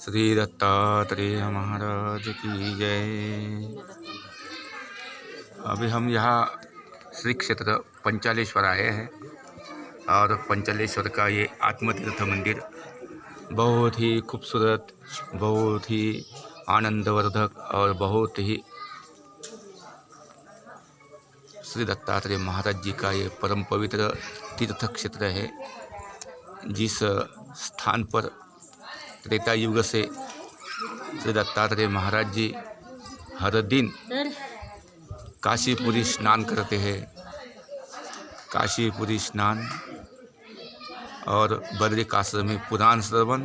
श्री दत्तात्रेय महाराज की जय। अभी हम यहाँ श्री क्षेत्र पंचालेश्वर आए हैं और पंचालेश्वर का ये आत्मतीर्थ मंदिर बहुत ही खूबसूरत, बहुत ही आनंदवर्धक और बहुत ही श्री दत्तात्रेय महाराज जी का ये परम पवित्र तीर्थ क्षेत्र है, जिस स्थान पर त्रेता युग से श्री दत्तात्रेय महाराज जी हर दिन काशीपुरी स्नान करते हैं। काशीपुरी स्नान और बद्रिकाश्रम में पुराण श्रवण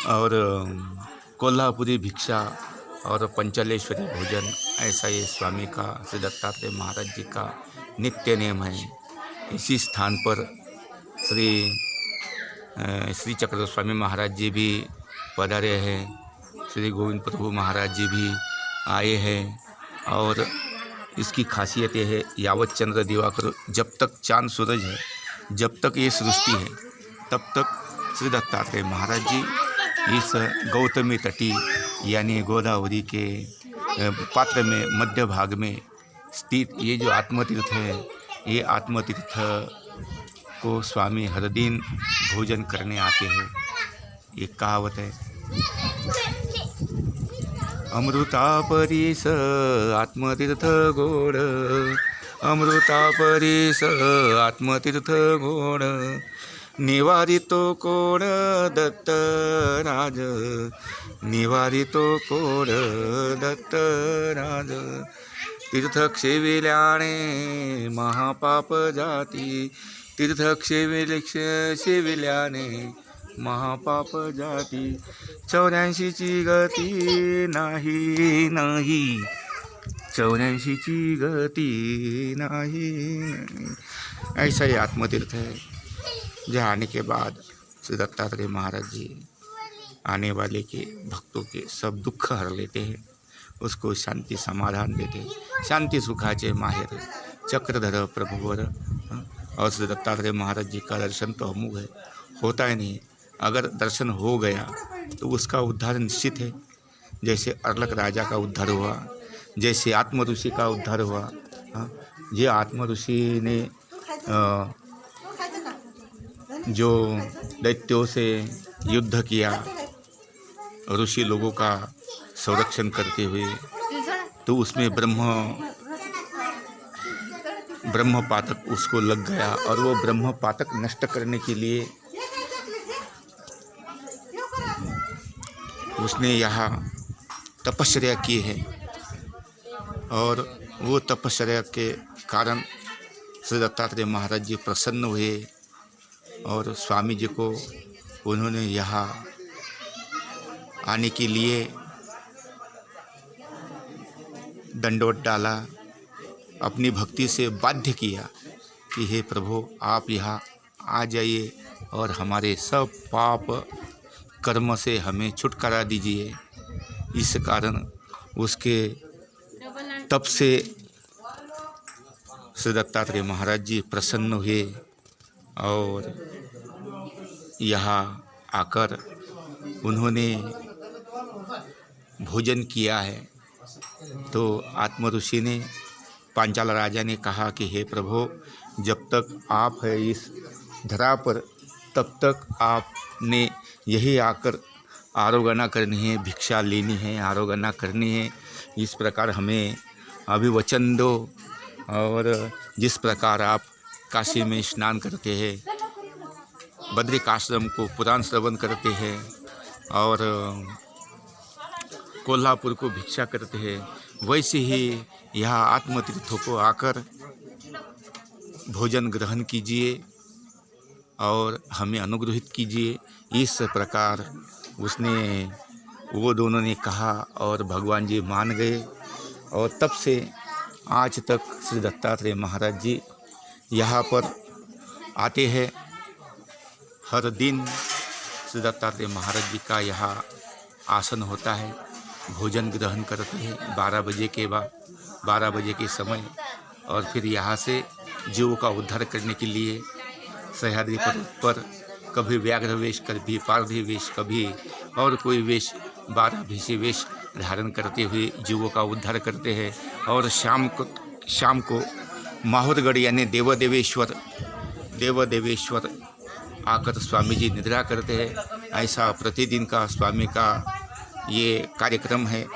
और कोल्हापुरी भिक्षा और पंचालेश्वरी भोजन, ऐसा ये स्वामी का, श्री दत्तात्रेय महाराज जी का नित्य नियम है। इसी स्थान पर श्री चक्र स्वामी महाराज जी भी पधारे हैं, श्री गोविंद प्रभु महाराज जी भी आए हैं। और इसकी खासियत ये है, यावत चंद्र दिवाकर, जब तक चांद सूरज है, जब तक ये सृष्टि है, तब तक श्री दत्तात्रेय महाराज जी इस गौतमी तटी यानी गोदावरी के पात्र में मध्य भाग में स्थित ये जो आत्मतीर्थ है, ये आत्मतीर्थ को स्वामी हर दिन भोजन करने आते हैं। ये कहावत है, अमृता परीस आत्मतीर्थ गोड़, अमृता परीस आत्मतीर्थ गोड़, निवारितो कोड दत्तराज, निवारितो कोड दत्तराज, तीर्थ क्षेविल्याने महापाप जाती, तीर्थ क्षेविल्याने महापाप जाती, 84ची गती नाही नाही, 84ची गती नाही। ऐसा ही आत्मतीर्थ है, जहाँ आने के बाद श्री दत्तात्रेय महाराज जी आने वाले के भक्तों के सब दुख हर लेते हैं, उसको शांति समाधान देते हैं। शांति सुखाचे माहेर चक्रधर प्रभुवर। और श्री दत्तात्रेय महाराज जी का दर्शन तो अमोघ है, होता ही नहीं। अगर दर्शन हो गया तो उसका उद्धार निश्चित है। जैसे अर्लक राजा का उद्धार हुआ, जैसे आत्म ऋषि का उद्धार हुआ। ये आत्म ऋषि ने जो दैत्यों से युद्ध किया, ऋषि लोगों का संरक्षण करते हुए, तो उसमें ब्रह्म पातक उसको लग गया और वो ब्रह्म पातक नष्ट करने के लिए उसने यहाँ तपस्या की है। और वो तपस्या के कारण श्री दत्तात्रेय महाराज जी प्रसन्न हुए और स्वामी जी को उन्होंने यहाँ आने के लिए दंडवत डाला, अपनी भक्ति से बाध्य किया कि हे प्रभु, आप यहाँ आ जाइए और हमारे सब पाप कर्म से हमें छुटकारा दीजिए। इस कारण उसके तप से श्री दत्तात्रेय महाराज जी प्रसन्न हुए और यहाँ आकर उन्होंने भोजन किया है। तो आत्म ऋषि ने, पांचाल राजा ने कहा कि हे प्रभु, जब तक आप है इस धरा पर, तब तक आपने यही आकर आरोगना करनी है, भिक्षा लेनी है, आरोगना करनी है। इस प्रकार हमें अभिवचन दो। और जिस प्रकार आप काशी में स्नान करते हैं, बद्रिकाश्रम को पुराण श्रवण करते हैं और कोल्हापुर को भिक्षा करते हैं, वैसे ही यहाँ आत्मतीर्थों को आकर भोजन ग्रहण कीजिए और हमें अनुग्रहित कीजिए। इस प्रकार वो दोनों ने कहा और भगवान जी मान गए। और तब से आज तक श्री दत्तात्रेय महाराज जी यहाँ पर आते हैं। हर दिन श्री दत्तात्रेय महाराज जी का यहाँ आसन होता है, भोजन ग्रहण करते हैं 12 बजे के बाद, 12 बजे के समय। और फिर यहाँ से जीवों का उद्धार करने के लिए सह्याद्री पर्वत पर कभी व्याघ्र वेश, कभी पारधी वेश, कभी और कोई वेश, 12 भीषी वेश धारण करते हुए जीवों का उद्धार करते हैं। और शाम को माहुरगढ़ यानी देवदेवेश्वर आकर स्वामी जी निद्रा करते हैं। ऐसा प्रतिदिन का स्वामी का ये कार्यक्रम है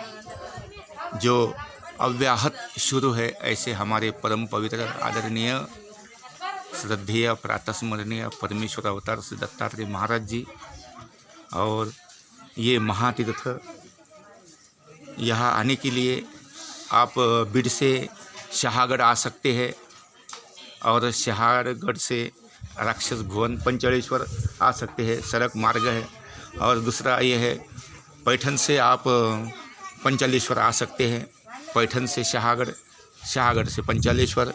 जो अव्याहत शुरू है। ऐसे हमारे परम पवित्र आदरणीय श्रद्धेय प्रातस्मरणीय परमेश्वर अवतार श्री दत्तात्रेय महाराज जी और ये महातीर्थ, यहाँ आने के लिए आप बिड से शाहगढ़ आ सकते हैं और शाहगढ़ से राक्षस भुवन पंचलेश्वर आ सकते हैं, सड़क मार्ग है। और दूसरा ये है पैठन से आप पंचलेश्वर आ सकते हैं, पैठन से शाहगढ़, शाहगढ़ से पंचलेश्वर।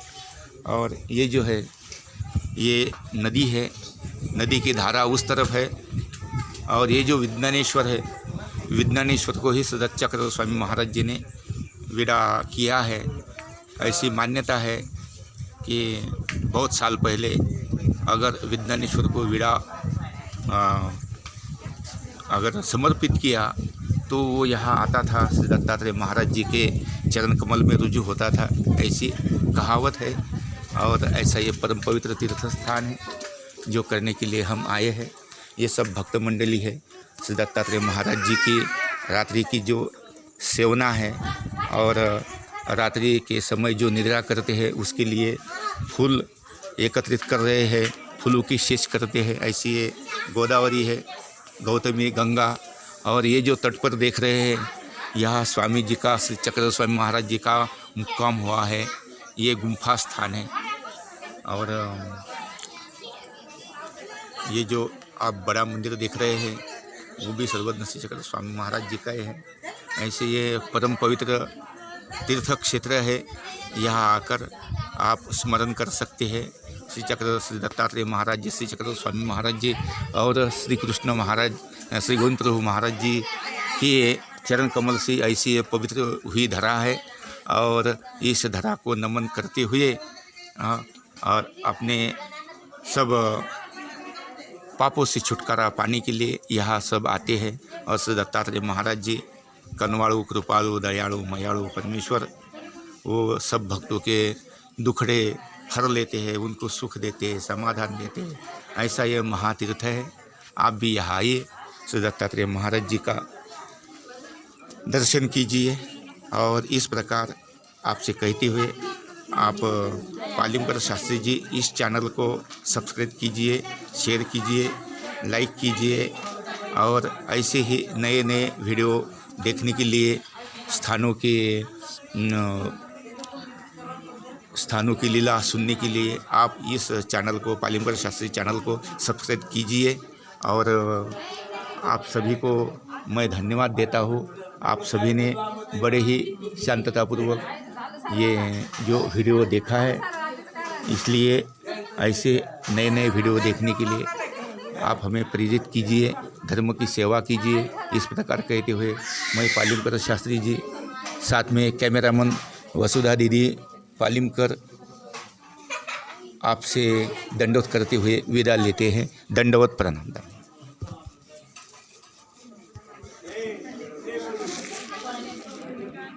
और ये जो है ये नदी है, नदी की धारा उस तरफ है। और ये जो विज्ञानेश्वर है, विज्ञानेश्वर को ही सदत चक्र स्वामी महाराज जी ने विदा किया है। ऐसी मान्यता है कि बहुत साल पहले अगर विज्ञानेश्वर को विदा अगर समर्पित किया तो वो यहाँ आता था, श्री दत्तात्रेय महाराज जी के चरण कमल में रुजू होता था, ऐसी कहावत है। और ऐसा ये परम पवित्र तीर्थ स्थान है जो करने के लिए हम आए हैं। ये सब भक्त मंडली है। श्री दत्तात्रेय महाराज जी की रात्रि की जो सेवना है और रात्रि के समय जो निद्रा करते हैं उसके लिए फूल एकत्रित कर रहे हैं, फूलों की शेष करते हैं। ऐसी ये गोदावरी है, गौतमी, गंगा। और ये जो तट पर देख रहे हैं यहाँ स्वामी जी का, श्री चक्र स्वामी महाराज जी का मुक्काम हुआ है। ये गुम्फा स्थान है। और ये जो आप बड़ा मंदिर देख रहे हैं वो भी सर्वज्ञ श्री चक्र स्वामी महाराज जी का ही है। ऐसे ये परम पवित्र तीर्थ क्षेत्र है, यहाँ आकर आप स्मरण कर सकते हैं श्री चक्र श्री दत्तात्रेय महाराज जी, श्री चक्र स्वामी महाराज जी और श्री कृष्ण महाराज, श्री गोविंद प्रभु महाराज जी के चरण कमल से ऐसी पवित्र हुई धरा है। और इस धरा को नमन करते हुए और अपने सब पापों से छुटकारा पाने के लिए यहाँ सब आते हैं। और श्री दत्तात्रेय महाराज जी कनवाड़ू, कृपालु, दयालु, मयालु परमेश्वर, वो सब भक्तों के दुखड़े हर लेते हैं, उनको सुख देते हैं, समाधान देते हैं। ऐसा ये महातीर्थ है। आप भी यहाँ आइए, श्री दत्तात्रेय महाराज जी का दर्शन कीजिए। और इस प्रकार आपसे कहते हुए आप पालिमकर शास्त्री जी इस चैनल को सब्सक्राइब कीजिए, शेयर कीजिए, लाइक कीजिए। और ऐसे ही नए नए वीडियो देखने के लिए स्थानों की लीला सुनने के लिए आप इस चैनल को, पालिमकर शास्त्री चैनल को सब्सक्राइब कीजिए। और आप सभी को मैं धन्यवाद देता हूँ। आप सभी ने बड़े ही शांततापूर्वक ये जो वीडियो देखा है, इसलिए ऐसे नए नए वीडियो देखने के लिए आप हमें प्रेरित कीजिए, धर्म की सेवा कीजिए। इस प्रकार कहते हुए मैं पालिमकर शास्त्री जी, साथ में कैमरामैन वसुधा दीदी पालिमकर, आपसे दंडवत करते हुए विदा लेते हैं। दंडवत प्रणाम।